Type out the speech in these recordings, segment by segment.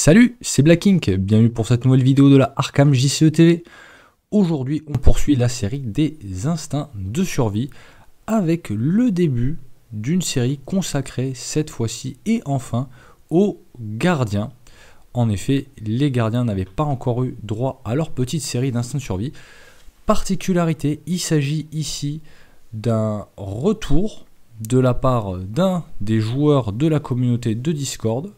Salut, c'est Black Ink, bienvenue pour cette nouvelle vidéo de la Arkham JCE TV. Aujourd'hui, on poursuit la série des instincts de survie avec le début d'une série consacrée cette fois-ci et enfin aux gardiens. En effet, les gardiens n'avaient pas encore eu droit à leur petite série d'instincts de survie. Particularité, il s'agit ici d'un retour de la part d'un des joueurs de la communauté de Discord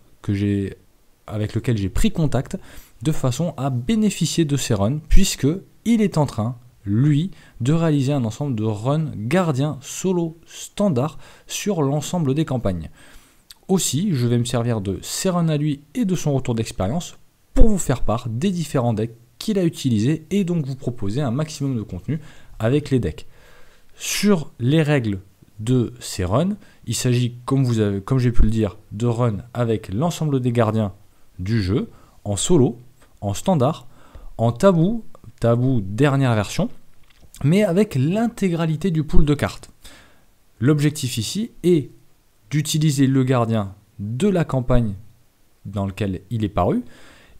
avec lequel j'ai pris contact de façon à bénéficier de ces runs puisque il est en train, lui, de réaliser un ensemble de runs gardiens solo standard sur l'ensemble des campagnes. Aussi, je vais me servir de ces runs à lui et de son retour d'expérience pour vous faire part des différents decks qu'il a utilisés et donc vous proposer un maximum de contenu avec les decks. Sur les règles de ces runs, il s'agit, comme j'ai pu le dire, de runs avec l'ensemble des gardiens du jeu, en solo, en standard, en tabou dernière version, mais avec l'intégralité du pool de cartes. L'objectif ici est d'utiliser le gardien de la campagne dans laquelle il est paru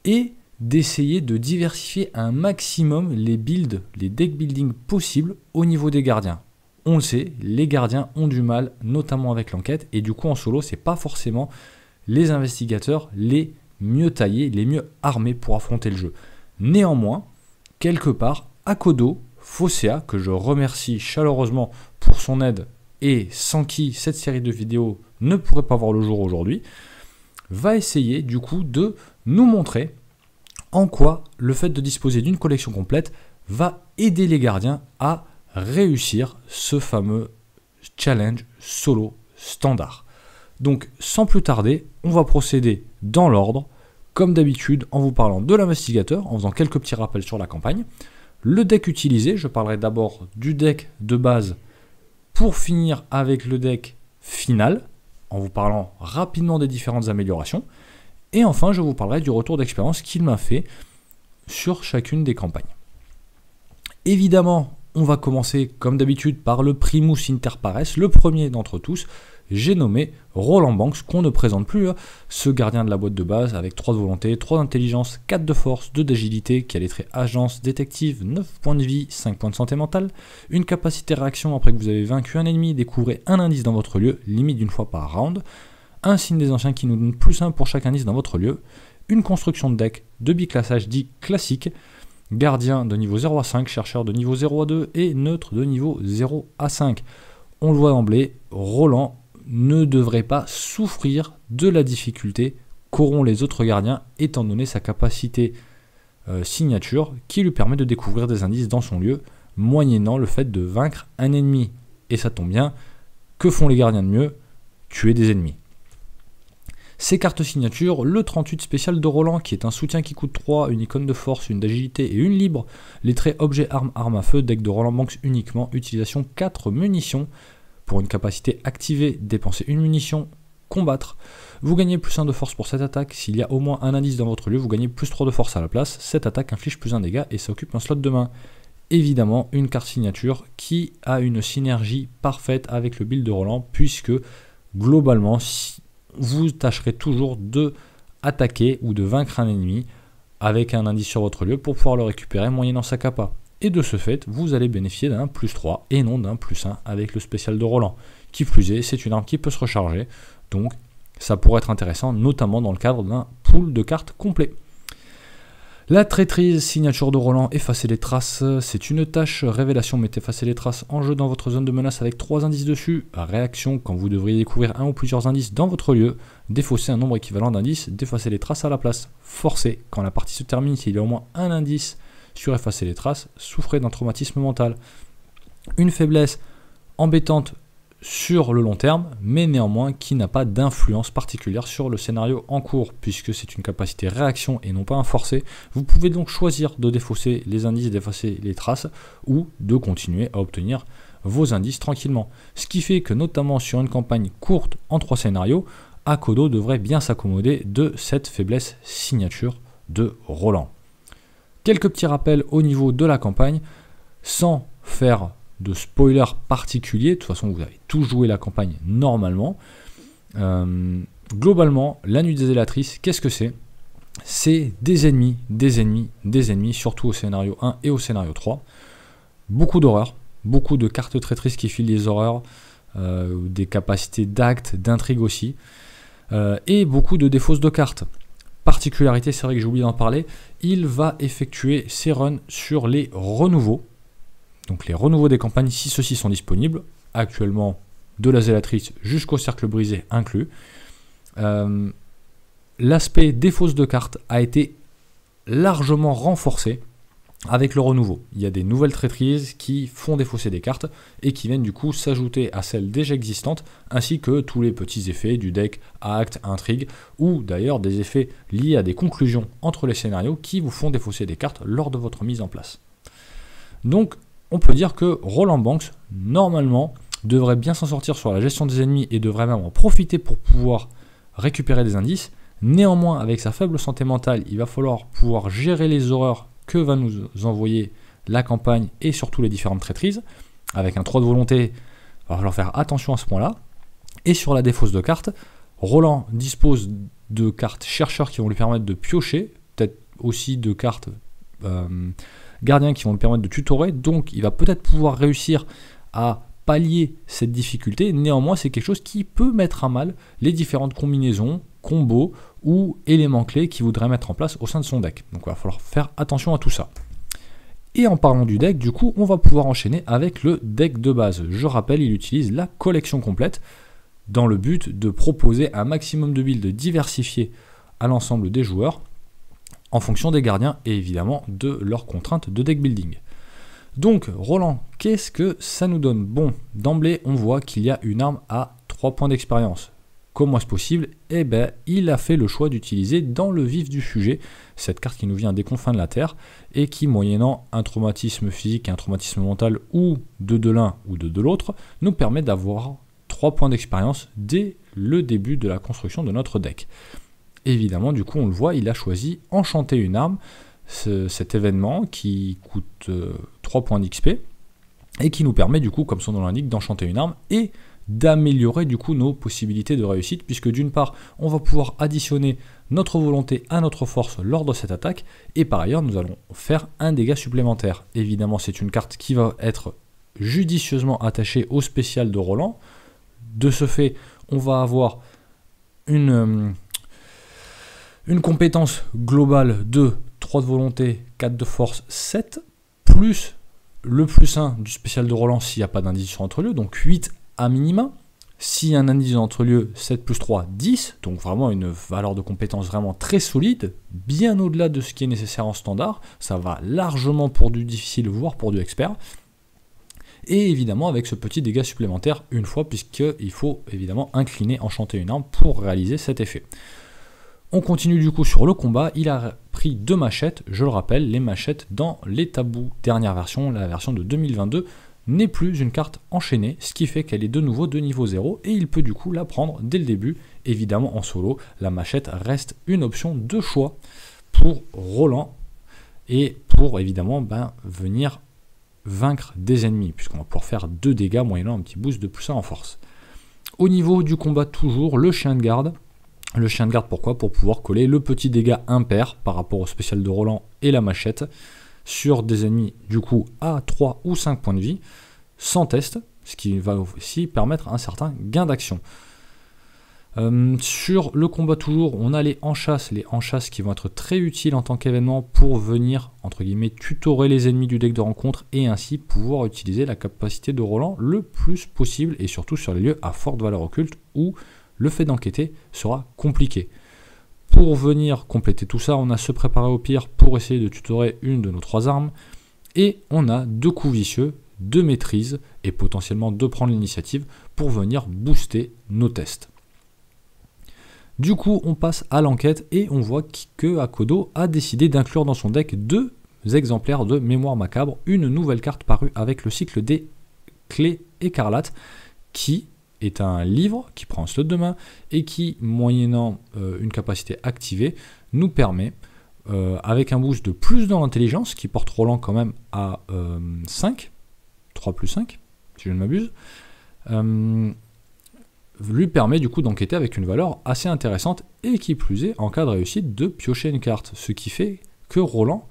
et d'essayer de diversifier un maximum les deck building possibles au niveau des gardiens. On le sait, les gardiens ont du mal, notamment avec l'enquête, et du coup en solo, c'est pas forcément les investigateurs les mieux taillés, les mieux armés pour affronter le jeu. Néanmoins, quelque part, Akodo Fossea, que je remercie chaleureusement pour son aide et sans qui cette série de vidéos ne pourrait pas voir le jour aujourd'hui, va essayer du coup de nous montrer en quoi le fait de disposer d'une collection complète va aider les gardiens à réussir ce fameux challenge solo standard. Donc sans plus tarder, on va procéder dans l'ordre, comme d'habitude en vous parlant de l'investigateur, en faisant quelques petits rappels sur la campagne. Le deck utilisé, je parlerai d'abord du deck de base pour finir avec le deck final, en vous parlant rapidement des différentes améliorations. Et enfin, je vous parlerai du retour d'expérience qu'il m'a fait sur chacune des campagnes. Évidemment, on va commencer comme d'habitude par le primus inter pares, le premier d'entre tous. J'ai nommé Roland Banks, qu'on ne présente plus, ce gardien de la boîte de base avec 3 de volonté, 3 d'intelligence, 4 de force, 2 d'agilité, qui a les traits agence, détective, 9 points de vie, 5 points de santé mentale, une capacité réaction après que vous avez vaincu un ennemi, découvrez un indice dans votre lieu, limite d'une fois par round, un signe des anciens qui nous donne +1 pour chaque indice dans votre lieu, une construction de deck de biclassage dit classique, gardien de niveau 0 à 5, chercheur de niveau 0 à 2 et neutre de niveau 0 à 5. On le voit d'emblée, Roland ne devrait pas souffrir de la difficulté qu'auront les autres gardiens étant donné sa capacité signature qui lui permet de découvrir des indices dans son lieu moyennant le fait de vaincre un ennemi. Et ça tombe bien, que font les gardiens de mieux? Tuer des ennemis. Ces cartes signatures, le 38 spécial de Roland qui est un soutien qui coûte 3, une icône de force, une d'agilité et une libre, les traits objet arme à feu, deck de Roland Banks uniquement, utilisation 4 munitions, pour une capacité activée, dépensez une munition, combattre. Vous gagnez +1 de force pour cette attaque. S'il y a au moins un indice dans votre lieu, vous gagnez +3 de force à la place. Cette attaque inflige +1 dégâts et ça occupe un slot de main. Évidemment, une carte signature qui a une synergie parfaite avec le build de Roland, puisque globalement, vous tâcherez toujours de attaquer ou de vaincre un ennemi avec un indice sur votre lieu pour pouvoir le récupérer moyennant sa capa. Et de ce fait, vous allez bénéficier d'un +3 et non d'un +1 avec le spécial de Roland. Qui plus est, c'est une arme qui peut se recharger, donc ça pourrait être intéressant, notamment dans le cadre d'un pool de cartes complet. La traîtrise signature de Roland, effacer les traces, c'est une tâche. Révélation, mettez effacer les traces en jeu dans votre zone de menace avec 3 indices dessus. Réaction, quand vous devriez découvrir un ou plusieurs indices dans votre lieu. Défausser un nombre équivalent d'indices, d'effacer les traces à la place. Forcer, quand la partie se termine, s'il y a au moins un indice sur effacer les traces, souffrez d'un traumatisme mental. Une faiblesse embêtante sur le long terme, mais néanmoins qui n'a pas d'influence particulière sur le scénario en cours, puisque c'est une capacité réaction et non pas un forcé. Vous pouvez donc choisir de défausser les indices, d'effacer les traces, ou de continuer à obtenir vos indices tranquillement. Ce qui fait que notamment sur une campagne courte en 3 scénarios, Akodo devrait bien s'accommoder de cette faiblesse signature de Roland. Quelques petits rappels au niveau de la campagne, sans faire de spoiler particulier, de toute façon vous avez tout joué la campagne normalement. Globalement, la nuit des zélatrices, qu'est-ce que c'est? c'est des ennemis, des ennemis, des ennemis, surtout au scénario 1 et au scénario 3. Beaucoup d'horreurs, beaucoup de cartes traîtrises qui filent des horreurs, des capacités d'acte, d'intrigue aussi, et beaucoup de défausses de cartes. Particularité, c'est vrai que j'ai oublié d'en parler, il va effectuer ses runs sur les renouveaux, donc les renouveaux des campagnes si ceux-ci sont disponibles, actuellement de la zélatrice jusqu'au cercle brisé inclus. L'aspect défausse de cartes a été largement renforcé avec le renouveau. Il y a des nouvelles traîtrises qui font défausser des cartes et qui viennent du coup s'ajouter à celles déjà existantes, ainsi que tous les petits effets du deck, acte, intrigue, ou d'ailleurs des effets liés à des conclusions entre les scénarios qui vous font défausser des cartes lors de votre mise en place. Donc on peut dire que Roland Banks, normalement, devrait bien s'en sortir sur la gestion des ennemis et devrait même en profiter pour pouvoir récupérer des indices. Néanmoins, avec sa faible santé mentale, il va falloir pouvoir gérer les horreurs que va nous envoyer la campagne et surtout les différentes traîtrises. Avec un 3 de volonté, il va falloir faire attention à ce point-là. Et sur la défausse de cartes, Roland dispose de cartes chercheurs qui vont lui permettre de piocher, peut-être aussi de cartes gardiens qui vont lui permettre de tutorer, donc il va peut-être pouvoir réussir à pallier cette difficulté. Néanmoins, c'est quelque chose qui peut mettre à mal les différentes combinaisons, combos ou éléments clés qu'il voudrait mettre en place au sein de son deck. Donc il va falloir faire attention à tout ça. Et en parlant du deck, du coup, on va pouvoir enchaîner avec le deck de base. Je rappelle, il utilise la collection complète dans le but de proposer un maximum de builds diversifiés à l'ensemble des joueurs en fonction des gardiens et évidemment de leurs contraintes de deck building. Donc Roland, qu'est-ce que ça nous donne? Bon, d'emblée, on voit qu'il y a une arme à 3 points d'expérience. Comment est-ce possible? Eh bien, il a fait le choix d'utiliser dans le vif du sujet cette carte qui nous vient des confins de la Terre et qui, moyennant un traumatisme physique et un traumatisme mental ou de l'un ou de l'autre, nous permet d'avoir 3 points d'expérience dès le début de la construction de notre deck. Évidemment, du coup, on le voit, il a choisi Enchanter une arme, cet événement qui coûte 3 points d'XP et qui nous permet, du coup, comme son nom l'indique, d'enchanter une arme et d'améliorer du coup nos possibilités de réussite, puisque d'une part on va pouvoir additionner notre volonté à notre force lors de cette attaque, et par ailleurs nous allons faire un dégât supplémentaire. Évidemment c'est une carte qui va être judicieusement attachée au spécial de Roland. De ce fait on va avoir une compétence globale de 3 de volonté, 4 de force, 7, plus le plus 1 du spécial de Roland s'il n'y a pas d'indice sur entre lieux, donc 8 à minima. Si un indice entre lieux, 7 plus 3, 10, donc vraiment une valeur de compétence vraiment très solide, bien au-delà de ce qui est nécessaire en standard, ça va largement pour du difficile, voire pour du expert, et évidemment avec ce petit dégât supplémentaire une fois, puisqu'il faut évidemment incliner, enchanter une arme pour réaliser cet effet. On continue du coup sur le combat, il a pris 2 machettes, je le rappelle, les machettes dans les tabous dernière version, la version de 2022, n'est plus une carte enchaînée, ce qui fait qu'elle est de nouveau de niveau 0 et il peut du coup la prendre dès le début. Évidemment en solo, la machette reste une option de choix pour Roland et pour évidemment venir vaincre des ennemis, puisqu'on va pouvoir faire 2 dégâts moyennant un petit boost de plus 1 en force. Au niveau du combat toujours, le chien de garde. Le chien de garde pourquoi? Pour pouvoir coller le petit dégât impair par rapport au spécial de Roland et la machette sur des ennemis du coup à 3 ou 5 points de vie, sans test, ce qui va aussi permettre un certain gain d'action. Sur le combat toujours, on a les enchasses qui vont être très utiles en tant qu'événement pour venir, entre guillemets, tutorer les ennemis du deck de rencontre et ainsi pouvoir utiliser la capacité de Roland le plus possible et surtout sur les lieux à forte valeur occulte où le fait d'enquêter sera compliqué. Pour venir compléter tout ça, on a se préparer au pire pour essayer de tutorer une de nos 3 armes. Et on a 2 coups vicieux, 2 maîtrises et potentiellement 2 prendre l'initiative pour venir booster nos tests. Du coup, on passe à l'enquête et on voit que Akodo a décidé d'inclure dans son deck 2 exemplaires de Mémoire Macabre, une nouvelle carte parue avec le cycle des clés écarlates qui est un livre qui prend un slot de main et qui, moyennant une capacité activée, nous permet, avec un boost de plus dans l'intelligence, qui porte Roland quand même à 5, 3 plus 5, si je ne m'abuse, lui permet du coup d'enquêter avec une valeur assez intéressante et qui plus est, en cas de réussite, de piocher une carte. Ce qui fait que Roland,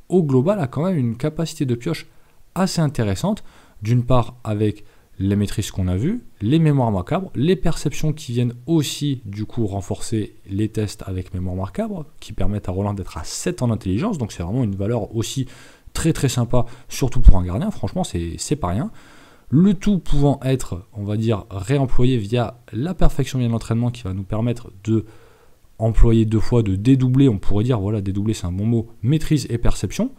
au global, a quand même une capacité de pioche assez intéressante, d'une part avec les maîtrises qu'on a vues, les mémoires macabres, les perceptions qui viennent aussi du coup renforcer les tests avec mémoire macabre, qui permettent à Roland d'être à 7 en intelligence, donc c'est vraiment une valeur aussi très très sympa, surtout pour un gardien, franchement c'est pas rien. Le tout pouvant être, on va dire, réemployé via la perfection via l'entraînement qui va nous permettre de employer 2 fois, de dédoubler, on pourrait dire, voilà, dédoubler c'est un bon mot, maîtrise et perception,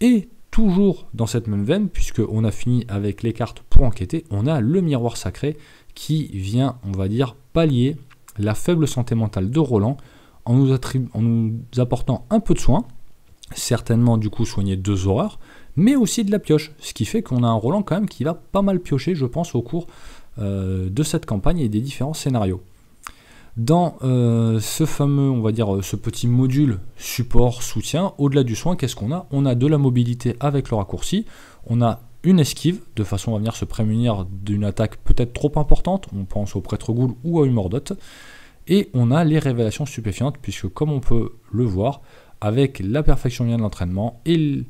et toujours dans cette même veine, puisqu'on a fini avec les cartes pour enquêter, on a le miroir sacré qui vient, on va dire, pallier la faible santé mentale de Roland en nous apportant un peu de soin, certainement du coup soigner 2 horreurs, mais aussi de la pioche, ce qui fait qu'on a un Roland quand même qui va pas mal piocher, je pense, au cours de cette campagne et des différents scénarios. Dans ce fameux, on va dire, ce petit module support, soutien, au-delà du soin, qu'est-ce qu'on a? On a de la mobilité avec le raccourci, on a une esquive, de façon à venir se prémunir d'une attaque peut-être trop importante, on pense au prêtre ghoul ou à une mordote, et on a les révélations stupéfiantes, puisque comme on peut le voir, avec la perfection vient de l'entraînement et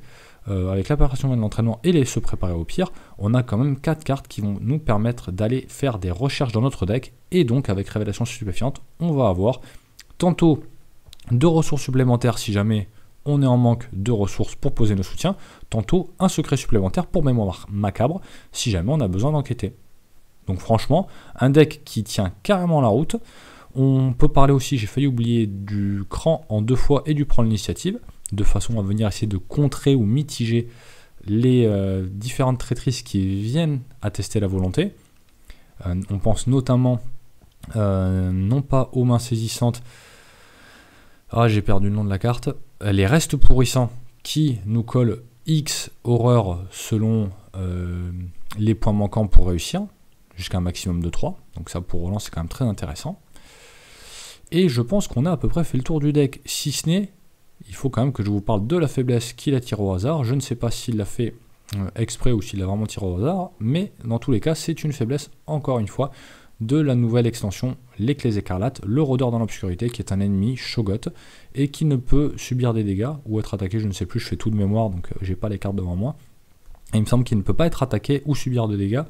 se préparer au pire, on a quand même 4 cartes qui vont nous permettre d'aller faire des recherches dans notre deck, et donc avec révélation stupéfiante, on va avoir tantôt 2 ressources supplémentaires si jamais on est en manque de ressources pour poser nos soutiens, tantôt un secret supplémentaire pour mémoire macabre si jamais on a besoin d'enquêter. Donc franchement, un deck qui tient carrément la route. On peut parler aussi, j'ai failli oublier, du cran en 2 fois et du prendre l'initiative, de façon à venir essayer de contrer ou mitiger les différentes traîtrises qui viennent attester la volonté. On pense notamment, non pas aux mains saisissantes, j'ai perdu le nom de la carte, les restes pourrissants qui nous collent X horreur selon les points manquants pour réussir, jusqu'à un maximum de 3, donc ça pour Roland c'est quand même très intéressant. Et je pense qu'on a à peu près fait le tour du deck, si ce n'est, il faut quand même que je vous parle de la faiblesse qu'il a tiré au hasard. Je ne sais pas s'il l'a fait exprès ou s'il l'a vraiment tiré au hasard, mais dans tous les cas, c'est une faiblesse, encore une fois, de la nouvelle extension, les clés écarlates, le rôdeur dans l'obscurité, qui est un ennemi Shogot, et qui ne peut subir des dégâts ou être attaqué, je ne sais plus, je fais tout de mémoire, donc j'ai pas les cartes devant moi. Et il me semble qu'il ne peut pas être attaqué ou subir de dégâts,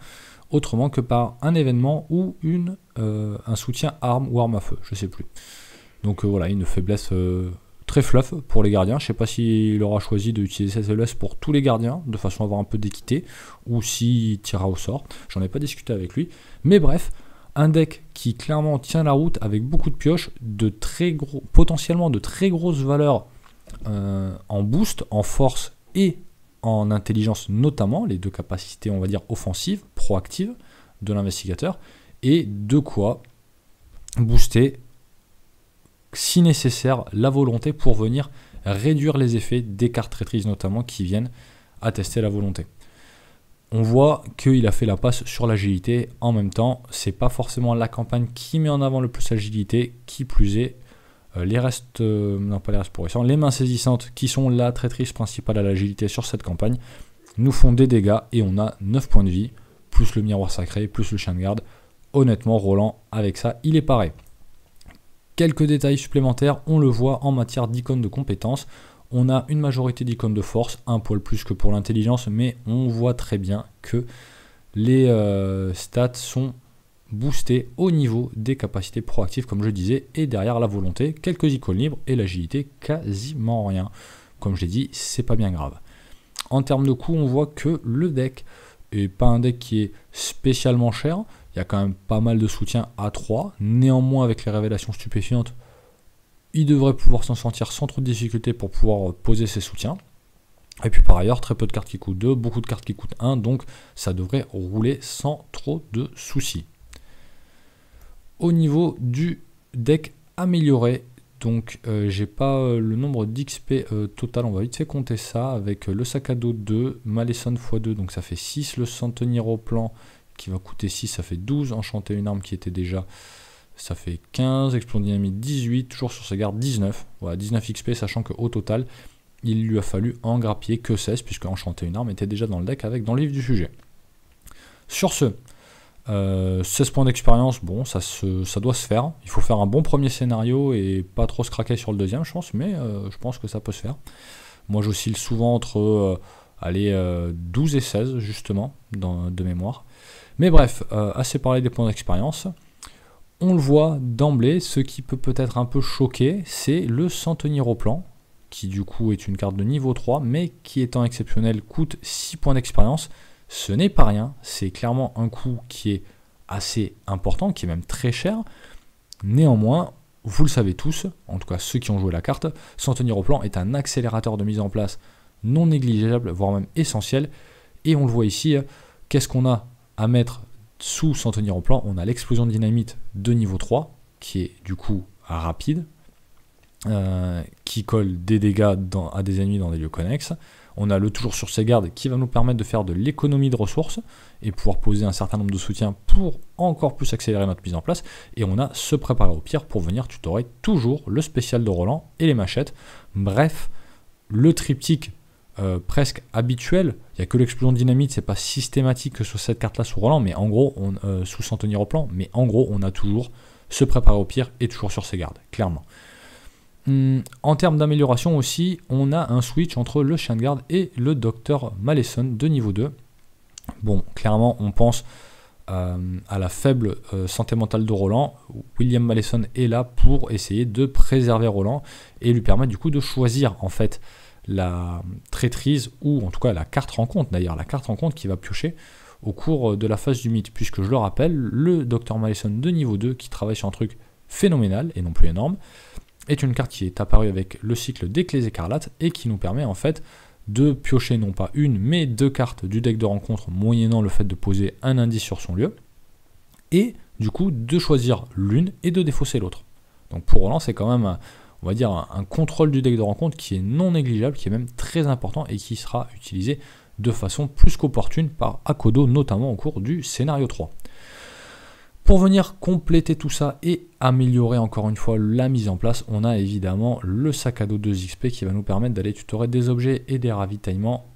autrement que par un événement ou un soutien arme ou arme à feu, je sais plus. Donc voilà, une faiblesse très fluff pour les gardiens. Je sais pas s'il aura choisi d'utiliser cette faiblesse pour tous les gardiens, de façon à avoir un peu d'équité, ou s'il tirera au sort. J'en ai pas discuté avec lui. Mais bref, un deck qui clairement tient la route avec beaucoup de pioches, potentiellement de très grosses valeurs en boost, en force et en intelligence notamment, les 2 capacités on va dire offensives, proactives de l'investigateur, et de quoi booster si nécessaire la volonté pour venir réduire les effets des cartes traîtrises notamment qui viennent attester la volonté. On voit qu'il a fait la passe sur l'agilité, en même temps c'est pas forcément la campagne qui met en avant le plus l'agilité, qui plus est les mains saisissantes qui sont la traîtrise principale à l'agilité sur cette campagne nous font des dégâts et on a 9 points de vie, plus le miroir sacré, plus le chien de garde. Honnêtement, Roland, avec ça, il est paré. Quelques détails supplémentaires, on le voit en matière d'icônes de compétences. On a une majorité d'icônes de force, un poil plus que pour l'intelligence, mais on voit très bien que les stats sont boostés au niveau des capacités proactives, comme je disais, et derrière la volonté, quelques icônes libres et l'agilité, quasiment rien. Comme je l'ai dit, c'est pas bien grave. En termes de coût, on voit que le deck est pas un deck qui est spécialement cher. Il y a quand même pas mal de soutien à 3. Néanmoins, avec les révélations stupéfiantes, il devrait pouvoir s'en sortir sans trop de difficulté pour pouvoir poser ses soutiens. Et puis par ailleurs, très peu de cartes qui coûtent 2, beaucoup de cartes qui coûtent 1, donc ça devrait rouler sans trop de soucis. Au niveau du deck amélioré, donc j'ai pas le nombre d'XP total, on va vite fait compter ça, avec le sac à dos 2, Malesson x2, donc ça fait 6, le s'en tenir au plan qui va coûter 6, ça fait 12, enchanter une arme qui était déjà, ça fait 15, explosion dynamite 18, toujours sur ses gardes 19, voilà 19 XP, sachant qu'au total, il lui a fallu en grappiller que 16, puisque enchanter une arme était déjà dans le deck avec dans le livre du sujet. Sur ce, 16 points d'expérience, bon, ça doit se faire. Il faut faire un bon premier scénario et pas trop se craquer sur le deuxième, je pense, mais je pense que ça peut se faire. Moi, j'oscille souvent entre 12 et 16, justement, de mémoire. Mais bref, assez parlé des points d'expérience. On le voit d'emblée, ce qui peut peut-être un peu choquer, c'est le sans tenir au plan, qui du coup est une carte de niveau 3, mais qui étant exceptionnelle coûte 6 points d'expérience. Ce n'est pas rien, c'est clairement un coût qui est assez important, qui est même très cher. Néanmoins, vous le savez tous, en tout cas ceux qui ont joué la carte, sans tenir au plan est un accélérateur de mise en place non négligeable, voire même essentiel. Et on le voit ici, qu'est-ce qu'on a à mettre sous sans tenir au plan? On a l'explosion de dynamite de niveau 3, qui est du coup rapide, qui colle des dégâts à des ennemis dans des lieux connexes. On a le toujours sur ses gardes qui va nous permettre de faire de l'économie de ressources et pouvoir poser un certain nombre de soutiens pour encore plus accélérer notre mise en place. Et on a se préparer au pire pour venir tutorer toujours le spécial de Roland et les machettes. Bref, le triptyque presque habituel. Il n'y a que l'explosion de dynamite, c'est pas systématique que sur cette carte-là sous Roland, mais en gros, sous sans tenir au plan, mais en gros, on a toujours se préparer au pire et toujours sur ses gardes, clairement. En termes d'amélioration aussi, on a un switch entre le chien de garde et le docteur Malleson de niveau 2. Bon, clairement, on pense à la faible santé mentale de Roland. William Malleson est là pour essayer de préserver Roland et lui permettre du coup de choisir en fait la traîtrise ou en tout cas la carte rencontre, d'ailleurs la carte rencontre qui va piocher au cours de la phase du mythe, puisque je le rappelle, le docteur Malleson de niveau 2 qui travaille sur un truc phénoménal et non plus énorme, est une carte qui est apparue avec le cycle des clés écarlates et qui nous permet en fait de piocher non pas une mais 2 cartes du deck de rencontre moyennant le fait de poser un indice sur son lieu et du coup de choisir l'une et de défausser l'autre. Donc pour Roland c'est quand même on va dire un contrôle du deck de rencontre qui est non négligeable, qui est même très important et qui sera utilisé de façon plus qu'opportune par Akodo notamment au cours du scénario 3. Pour venir compléter tout ça et améliorer encore une fois la mise en place, on a évidemment le sac à dos 2XP qui va nous permettre d'aller tutorer des objets et des ravitaillements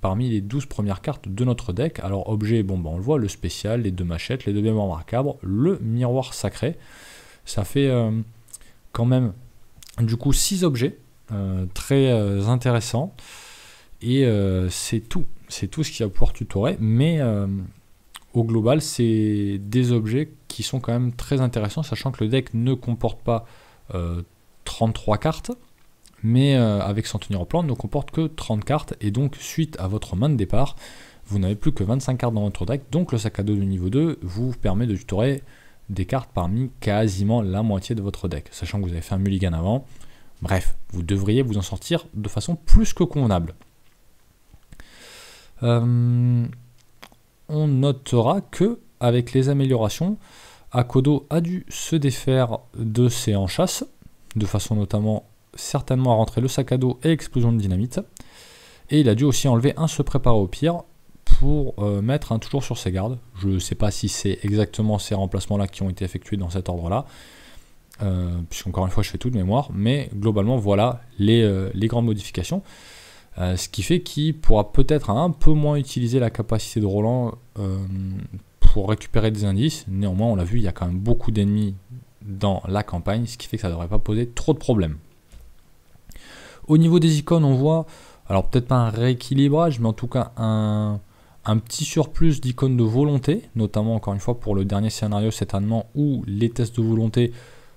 parmi les 12 premières cartes de notre deck. Alors objets, bon, on le voit, le spécial, les 2 machettes, les 2 mémoires marquables, le miroir sacré. Ça fait quand même du coup 6 objets très intéressants. Et c'est tout ce qu'il va pouvoir tutorer, mais au global, c'est des objets qui sont quand même très intéressants, sachant que le deck ne comporte pas 33 cartes, mais avec sans tenir au plan, ne comporte que 30 cartes, et donc suite à votre main de départ, vous n'avez plus que 25 cartes dans votre deck, donc le sac à dos de niveau 2 vous permet de tutorer des cartes parmi quasiment la moitié de votre deck, sachant que vous avez fait un mulligan avant. Bref, vous devriez vous en sortir de façon plus que convenable. On notera que avec les améliorations, Akodo a dû se défaire de ses enchâsses, de façon notamment certainement à rentrer le sac à dos et l'explosion de dynamite. Et il a dû aussi enlever un se préparer au pire pour mettre un toujours sur ses gardes. Je ne sais pas si c'est exactement ces remplacements-là qui ont été effectués dans cet ordre-là, puisqu'encore une fois je fais tout de mémoire, mais globalement voilà les grandes modifications. Ce qui fait qu'il pourra peut-être un peu moins utiliser la capacité de Roland pour récupérer des indices. Néanmoins, on l'a vu, il y a quand même beaucoup d'ennemis dans la campagne, ce qui fait que ça ne devrait pas poser trop de problèmes. Au niveau des icônes, on voit, alors peut-être pas un rééquilibrage, mais en tout cas un petit surplus d'icônes de volonté, notamment encore une fois pour le dernier scénario certainement où les tests de volonté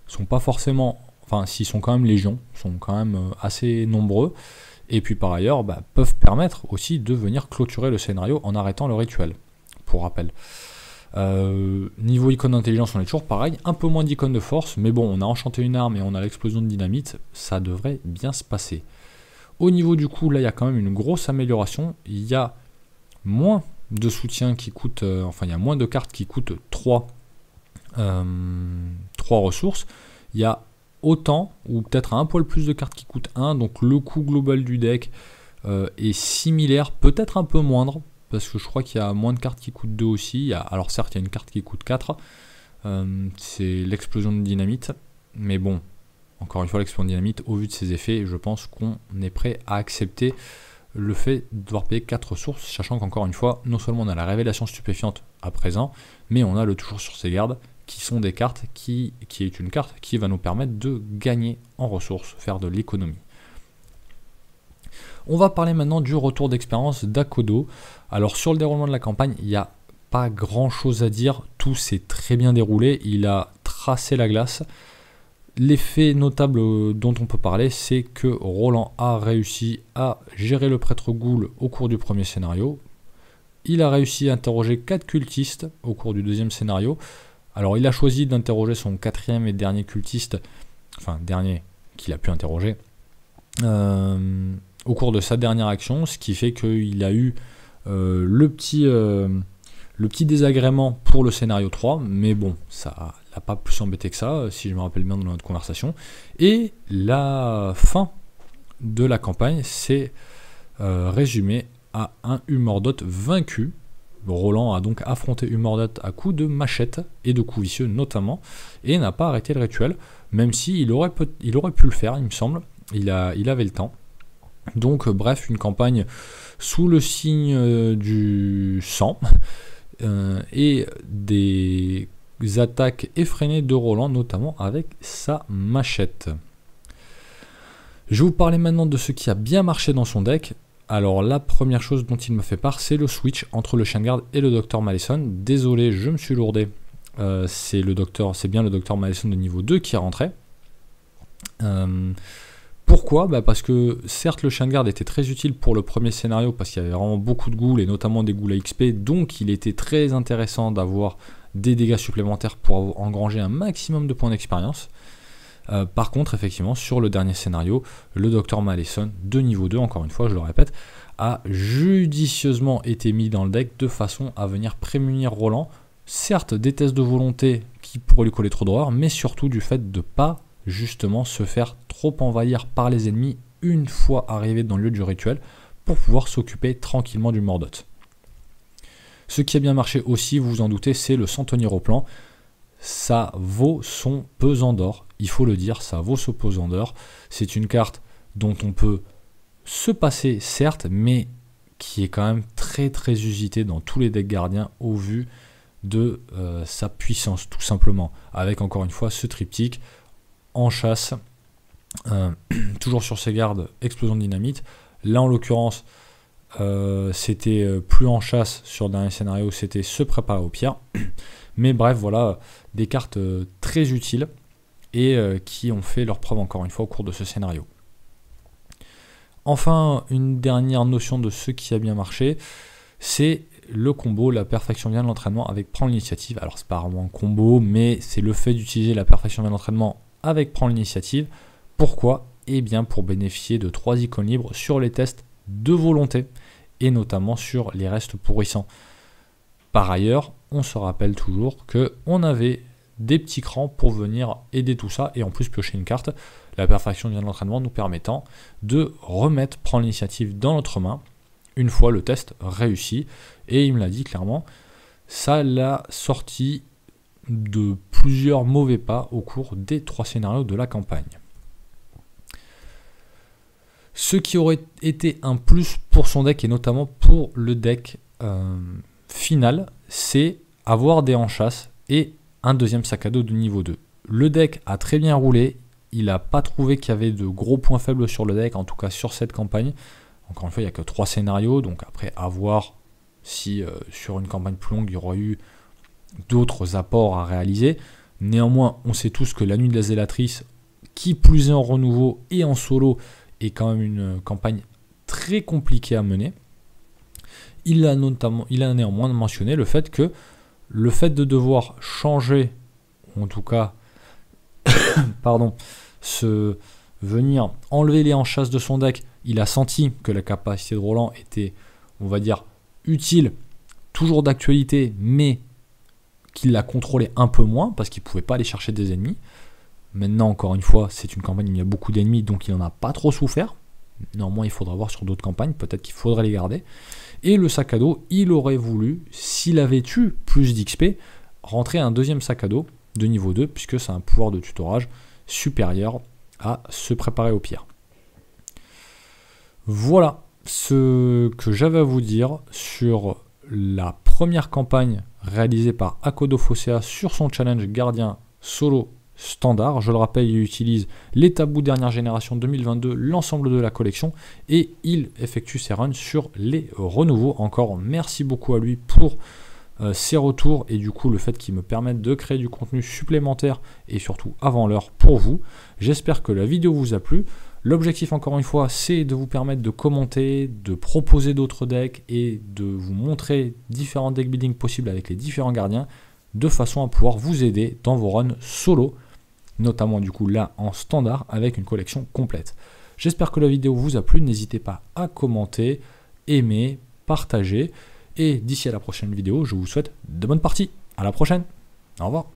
sont pas forcément, enfin s'ils sont quand même légion, sont quand même assez nombreux. Et puis par ailleurs, peuvent permettre aussi de venir clôturer le scénario en arrêtant le rituel, pour rappel. Niveau icône d'intelligence, on est toujours pareil, un peu moins d'icônes de force, mais bon, on a enchanté une arme et on a l'explosion de dynamite, ça devrait bien se passer. Au niveau du coup, là, il y a quand même une grosse amélioration, il y a moins de soutien qui coûte, enfin, il y a moins de cartes qui coûtent 3 ressources, il y a autant, ou peut-être un poil plus de cartes qui coûtent 1, donc le coût global du deck est similaire, peut-être un peu moindre, parce que je crois qu'il y a moins de cartes qui coûtent 2 aussi, alors certes il y a une carte qui coûte 4, c'est l'explosion de dynamite, mais bon, encore une fois l'explosion de dynamite, au vu de ses effets, je pense qu'on est prêt à accepter le fait de devoir payer 4 ressources, sachant qu'encore une fois, non seulement on a la révélation stupéfiante à présent, mais on a le toujours sur ses gardes, qui sont des cartes qui est une carte qui va nous permettre de gagner en ressources, faire de l'économie. On va parler maintenant du retour d'expérience d'Akodo. Alors sur le déroulement de la campagne, il n'y a pas grand chose à dire, tout s'est très bien déroulé, il a tracé la glace. L'effet notable dont on peut parler, c'est que Roland a réussi à gérer le prêtre ghoul au cours du premier scénario. Il a réussi à interroger 4 cultistes au cours du deuxième scénario. Alors il a choisi d'interroger son quatrième et dernier cultiste, enfin dernier qu'il a pu interroger, au cours de sa dernière action, ce qui fait qu'il a eu le petit désagrément pour le scénario 3, mais bon, ça n'a pas plus embêté que ça, si je me rappelle bien de notre conversation. Et la fin de la campagne s'est résumée à un Humordot vaincu. Roland a donc affronté Humordot à coups de machette et de coups vicieux notamment, et n'a pas arrêté le rituel, même s'il aurait pu le faire, il me semble, il avait le temps. Donc bref, une campagne sous le signe du sang, et des attaques effrénées de Roland, notamment avec sa machette. Je vais vous parler maintenant de ce qui a bien marché dans son deck. Alors la première chose dont il me fait part, c'est le switch entre le chien de garde et le Dr Malison. Désolé, je me suis lourdé. C'est bien le Dr Malison de niveau 2 qui est rentré. Pourquoi ? Parce que certes le chien de garde était très utile pour le premier scénario parce qu'il y avait vraiment beaucoup de ghouls et notamment des ghouls à XP, donc il était très intéressant d'avoir des dégâts supplémentaires pour engranger un maximum de points d'expérience. Par contre, effectivement, sur le dernier scénario, le Dr Malison de niveau 2, encore une fois, je le répète, a judicieusement été mis dans le deck de façon à venir prémunir Roland, certes des tests de volonté qui pourraient lui coller trop d'horreur, mais surtout du fait de ne pas justement se faire trop envahir par les ennemis une fois arrivé dans le lieu du rituel pour pouvoir s'occuper tranquillement du Mordot. Ce qui a bien marché aussi, vous vous en doutez, c'est le centenier au plan. Ça vaut son pesant d'or, il faut le dire, ça vaut son pesant d'or. C'est une carte dont on peut se passer, certes, mais qui est quand même très très usitée dans tous les decks gardiens au vu de sa puissance, tout simplement. Avec encore une fois ce triptyque en chasse, toujours sur ses gardes, explosion de dynamite. Là en l'occurrence, c'était plus en chasse sur le dernier scénario, c'était se préparer aux pierres. Mais bref, voilà, des cartes très utiles et qui ont fait leur preuve encore une fois au cours de ce scénario. Enfin, une dernière notion de ce qui a bien marché, c'est le combo, la perfection vient de l'entraînement avec prendre l'initiative. Alors c'est pas vraiment un combo, mais c'est le fait d'utiliser la perfection vient de l'entraînement avec prendre l'initiative. Pourquoi ? Eh bien pour bénéficier de 3 icônes libres sur les tests de volonté et notamment sur les restes pourrissants. Par ailleurs, on se rappelle toujours qu'on avait des petits crans pour venir aider tout ça et en plus piocher une carte. La perfection vient de l'entraînement nous permettant de remettre prendre l'initiative dans notre main une fois le test réussi. Et il me l'a dit clairement, ça l'a sorti de plusieurs mauvais pas au cours des 3 scénarios de la campagne. Ce qui aurait été un plus pour son deck et notamment pour le deck final, c'est avoir des enchasses et un deuxième sac à dos de niveau 2. Le deck a très bien roulé, il n'a pas trouvé qu'il y avait de gros points faibles sur le deck, en tout cas sur cette campagne. Encore une fois, il n'y a que 3 scénarios, donc après à voir si sur une campagne plus longue, il y aura eu d'autres apports à réaliser. Néanmoins, on sait tous que la nuit de la zélatrice, qui plus est en renouveau et en solo, est quand même une campagne très compliquée à mener. Il a néanmoins mentionné le fait de devoir changer, ou en tout cas, venir enlever les enchasses de son deck, il a senti que la capacité de Roland était, on va dire, utile, toujours d'actualité, mais qu'il la contrôlait un peu moins, parce qu'il ne pouvait pas aller chercher des ennemis. Maintenant, encore une fois, c'est une campagne où il y a beaucoup d'ennemis, donc il n'en a pas trop souffert. Néanmoins, il faudra voir sur d'autres campagnes, peut-être qu'il faudrait les garder. Et le sac à dos, il aurait voulu, s'il avait eu plus d'XP, rentrer un deuxième sac à dos de niveau 2, puisque c'est un pouvoir de tutorage supérieur à se préparer au pire. Voilà ce que j'avais à vous dire sur la première campagne réalisée par Akodo Fossea sur son challenge gardien solo standard. Je le rappelle, il utilise les tabous dernière génération 2022, l'ensemble de la collection, et il effectue ses runs sur les renouveaux. Encore merci beaucoup à lui pour ses retours et du coup le fait qu'il me permette de créer du contenu supplémentaire et surtout avant l'heure pour vous. J'espère que la vidéo vous a plu. L'objectif encore une fois c'est de vous permettre de commenter, de proposer d'autres decks et de vous montrer différents deck building possibles avec les différents gardiens de façon à pouvoir vous aider dans vos runs solo, notamment du coup là en standard avec une collection complète. J'espère que la vidéo vous a plu, n'hésitez pas à commenter, aimer, partager. Et d'ici à la prochaine vidéo, je vous souhaite de bonnes parties. À la prochaine. Au revoir.